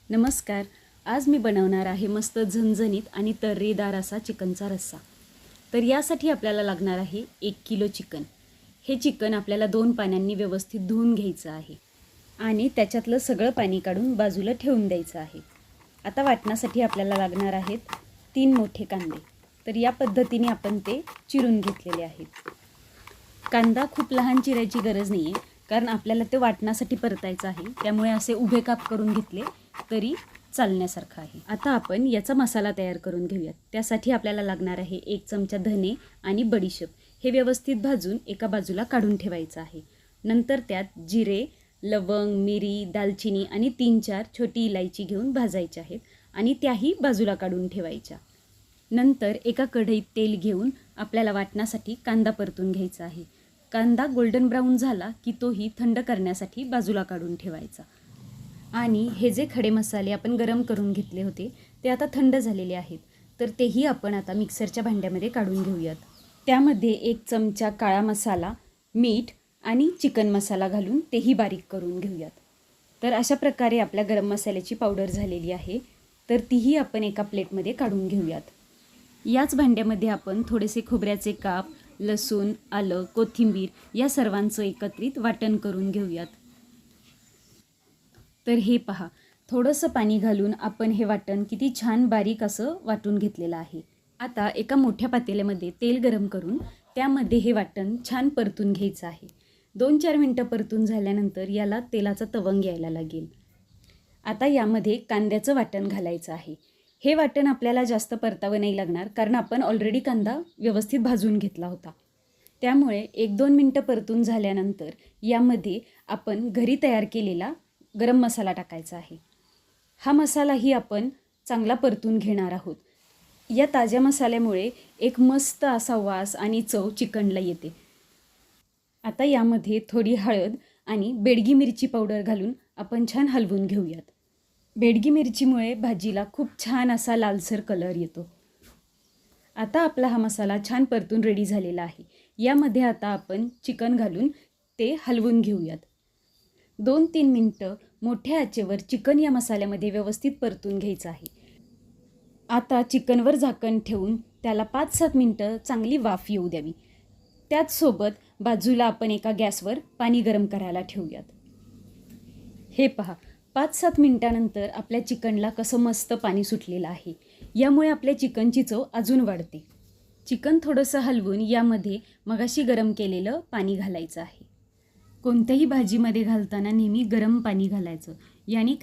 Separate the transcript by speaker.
Speaker 1: नमस्कार. आज मी बनवणार आहे मस्त झणझणीत आणि तर्रीदार असा चिकनचा रस्सा. तर यासाठी आपल्याला लागणार आहे 1 किलो चिकन. हे चिकन आपल्याला 2 पाण्यांनी व्यवस्थित धुवून घ्यायचं आहे आणि त्याच्यातलं सगळं पाणी काढून बाजूला ठेवून द्यायचं आहे. आता वाटण्यासाठी आपल्याला लागणार आहेत 3 मोठे कांदे. तर या पद्धतीने आपण ते चिरून घेतलेले आहेत. कांदा खूप लहान चिरायची गरज नाही आहे, कारण आपल्याला ते वाटण्यासाठी परतायचं आहे. त्यामुळे असे उभे काप करून घेतले तरी चालण्यासारखं आहे. आता आपण याचा मसाला तयार करून घेऊयात. त्यासाठी आपल्याला लागणार आहे 1 चमचा धने आणि बडीशेप. हे व्यवस्थित भाजून एका बाजूला काढून ठेवायचं आहे. नंतर त्यात जिरे, लवंग, मिरी, दालचिनी आणि 3-4 छोटी इलायची घेऊन भाजायच्या आहेत आणि त्याही बाजूला काढून ठेवायच्या. नंतर एका कढईत तेल घेऊन आपल्याला वाटण्यासाठी कांदा परतून घ्यायचा आहे. कांदा गोल्डन ब्राऊन झाला की तोही थंड करण्यासाठी बाजूला काढून ठेवायचा. आणि हे जे खडे मसाले आपण गरम करून घेतले होते ते आता थंड झालेले आहेत. तर तेही आपण आता मिक्सरच्या भांड्यामध्ये काढून घेऊयात. त्यामध्ये 1 चमचा काळा मसाला, मीठ आणि चिकन मसाला घालून तेही बारीक करून घेऊयात. तर अशा प्रकारे आपल्या गरम मसाल्याची पावडर झालेली आहे. तर तीही आपण एका प्लेटमध्ये काढून घेऊयात. याच भांड्यामध्ये आपण थोडेसे खोबऱ्याचे काप, लसूण, आलं, कोथिंबीर या सर्वांचं एकत्रित वाटण करून घेऊयात. तर हे पहा, थोडंसं पाणी घालून आपण हे वाटण किती छान बारीक असं वाटून घेतलेलं आहे. आता एका मोठ्या पातेल्यामध्ये तेल गरम करून त्यामध्ये हे वाटण छान परतून घ्यायचं आहे. 2-4 मिनटं परतून झाल्यानंतर याला तेलाचा तवंग यायला लागेल. आता यामध्ये कांद्याचं वाटण घालायचं आहे. हे वाटण आपल्याला जास्त परतावं नाही लागणार, कारण आपण ऑलरेडी कांदा व्यवस्थित भाजून घेतला होता. त्यामुळे 1-2 मिनटं परतून झाल्यानंतर यामध्ये आपण घरी तयार केलेला गरम मसाला टाकायचा आहे. हा मसालाही आपण चांगला परतून घेणार आहोत. या ताज्या मसाल्यामुळे एक मस्त असा वास आणि चव चिकनला येते. आता यामध्ये थोडी हळद आणि बेडगी मिरची पावडर घालून आपण छान हलवून घेऊयात. बेडगी मिरचीमुळे भाजीला खूप छान असा लालसर कलर येतो. आता आपला हा मसाला छान परतून रेडी झालेला आहे. यामध्ये आता आपण चिकन घालून ते हलवून घेऊयात. 2-3 मिनटं मोठ्या आचेवर चिकन या मसाल्यामध्ये व्यवस्थित परतून घ्यायचं आहे. आता चिकनवर झाकण ठेवून त्याला 5-7 मिनटं चांगली वाफ येऊ द्यावी. त्याचसोबत बाजूला आपण एका गॅसवर पाणी गरम करायला ठेवूयात. हे पहा, 5-7 मिनटानंतर आपल्या चिकनला कसं मस्त पाणी सुटलेलं आहे. यामुळे आपल्या चिकनची चव अजून वाढते. चिकन थोडंसं हलवून यामध्ये मगाशी गरम केलेलं पाणी घालायचं आहे. कोणत्याही भाजीमध्ये घालताना नेहमी गरम पाणी घालायचं. याने